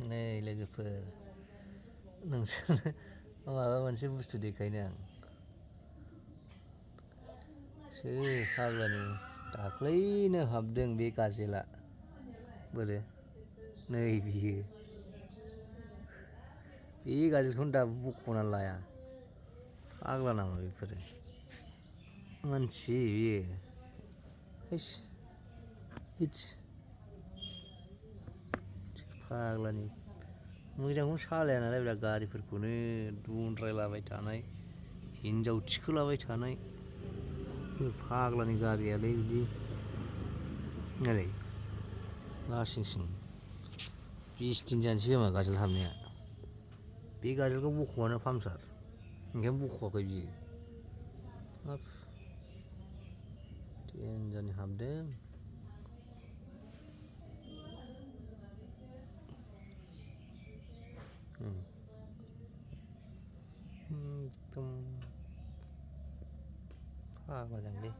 नै लोगोफोर नोंसोरनो माबा मोनसे बुस्थु देखायनो आं सोर फाग्लानि दाख्लैनो हाबदों बे गाजेला बोरो नै बियो बे गाजेलखौनो दाबो बख'ना लाया फाग्ला नामा बेफोरो मानसि बियो हैस इटस फाग्लानि मोजांखौनो सालाया नालाय ब्रा गारिफोरखौनो दनद्रायलाबाय थानाय हिनजाव थिखोलाबाय थानाय फाग्लानि गारियालाय बिदि नालाय लासिंसिं 20 दिन जानोसै खोमा गाजोल हाबनाया बे गाजोलखौ बख'आनो पामसार ओंखायनो बख'वाखै बियो हाब देनजारनि हाबदों एकदम फाग्ला जागोनलै